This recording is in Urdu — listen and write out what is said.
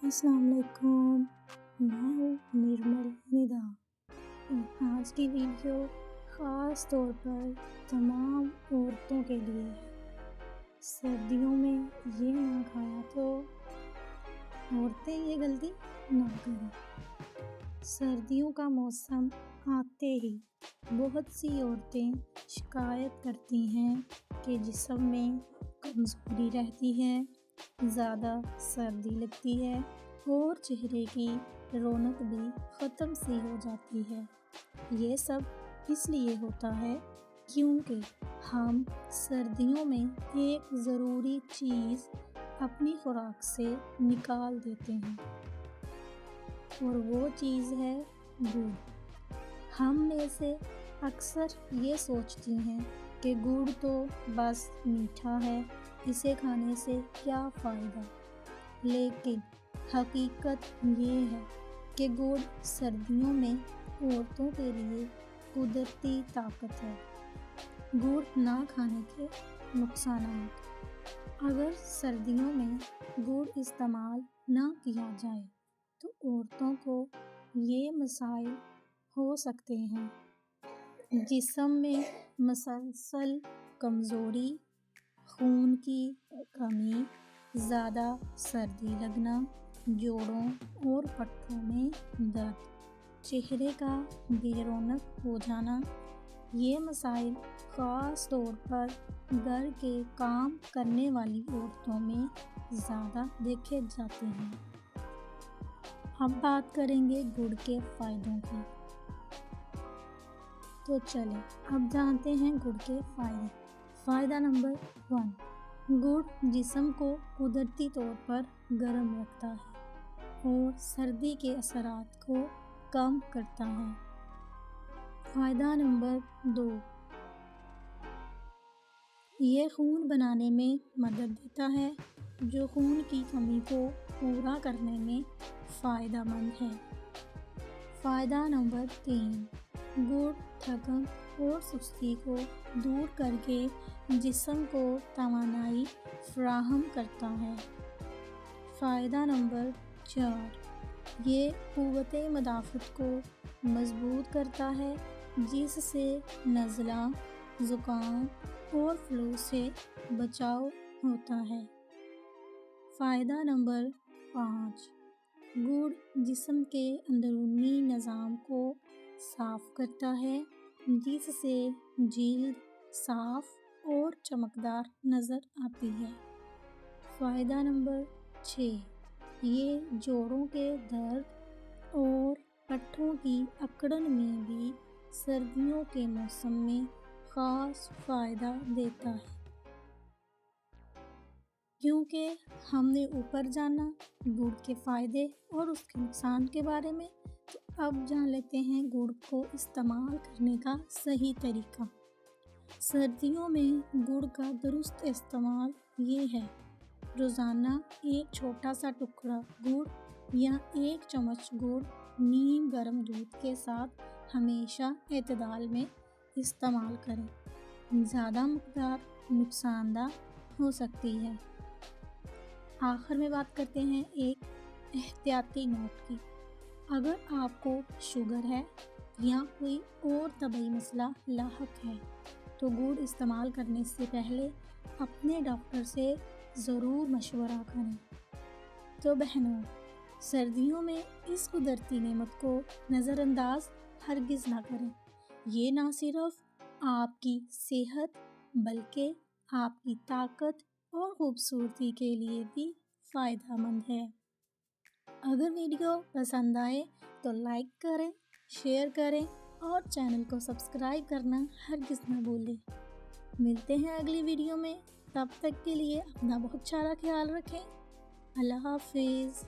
السلام علیکم، میں ہوں نرمل ندا۔ آج کی ویڈیو خاص طور پر تمام عورتوں کے لیے ہے۔ سردیوں میں یہ نہ کھایا تو عورتیں یہ غلطی نہ کریں۔ سردیوں کا موسم آتے ہی بہت سی عورتیں شکایت کرتی ہیں کہ جسم میں کمزوری رہتی ہے، زیادہ سردی لگتی ہے اور چہرے کی رونق بھی ختم سی ہو جاتی ہے۔ یہ سب اس لیے ہوتا ہے کیونکہ ہم سردیوں میں ایک ضروری چیز اپنی خوراک سے نکال دیتے ہیں اور وہ چیز ہے گڑ۔ ہم میں سے اکثر یہ سوچتی ہیں کہ گڑ تو بس میٹھا ہے، اسے کھانے سے کیا فائدہ، لیکن حقیقت یہ ہے کہ گڑ سردیوں میں عورتوں کے لیے قدرتی طاقت ہے۔ گڑ نہ کھانے کے نقصانات: اگر سردیوں میں گڑ استعمال نہ کیا جائے تو عورتوں کو یہ مسائل ہو سکتے ہیں: جسم میں مسلسل کمزوری، خون کی کمی، زیادہ سردی لگنا، جوڑوں اور پٹھوں میں درد، چہرے کا بے رونق ہو جانا۔ یہ مسائل خاص طور پر گھر کے کام کرنے والی عورتوں میں زیادہ دیکھے جاتے ہیں۔ اب بات کریں گے گڑ کے فائدوں کی۔ تو چلیں اب جانتے ہیں گڑ کے فائدے۔ فائدہ نمبر 1، گڑ جسم کو قدرتی طور پر گرم رکھتا ہے اور سردی کے اثرات کو کم کرتا ہے۔ فائدہ نمبر 2، یہ خون بنانے میں مدد دیتا ہے، جو خون کی کمی کو پورا کرنے میں فائدہ مند ہے۔ فائدہ نمبر 3، گڑ تھکن اور سستی کو دور کر کے جسم کو توانائی فراہم کرتا ہے۔ فائدہ نمبر 4، یہ قوت مدافعت کو مضبوط کرتا ہے، جس سے نزلہ، زکام اور فلو سے بچاؤ ہوتا ہے۔ فائدہ نمبر 5، گڑ جسم کے اندرونی نظام کو صاف کرتا ہے، جس سے جلد صاف اور چمکدار نظر آتی ہے۔ فائدہ نمبر 6، یہ جوڑوں کے درد اور پٹھوں کی اکڑن میں بھی سردیوں کے موسم میں خاص فائدہ دیتا ہے۔ کیونکہ ہم نے اوپر جانا گڑ کے فائدے اور اس کے نقصان کے بارے میں، تو اب جان لیتے ہیں گڑ کو استعمال کرنے کا صحیح طریقہ۔ سردیوں میں گڑ کا درست استعمال یہ ہے: روزانہ ایک چھوٹا سا ٹکڑا گڑ یا ایک چمچ گڑ نیم گرم دودھ کے ساتھ ہمیشہ اعتدال میں استعمال کریں۔ زیادہ مقدار نقصان دہ ہو سکتی ہے۔ آخر میں بات کرتے ہیں ایک احتیاطی نوٹ کی۔ اگر آپ کو شوگر ہے یا کوئی اور طبی مسئلہ لاحق ہے تو گڑ استعمال کرنے سے پہلے اپنے ڈاکٹر سے ضرور مشورہ کریں۔ تو بہنوں، سردیوں میں اس قدرتی نعمت کو نظر انداز ہرگز نہ کریں۔ یہ نہ صرف آپ کی صحت بلکہ آپ کی طاقت اور خوبصورتی کے لیے بھی فائدہ مند ہے۔ اگر ویڈیو پسند آئے تو لائک کریں، شیئر کریں اور چینل کو سبسکرائب کرنا ہرگز نہ بھولیں۔ ملتے ہیں اگلی ویڈیو میں، تب تک کے لیے اپنا بہت سارا خیال رکھیں۔ اللہ حافظ۔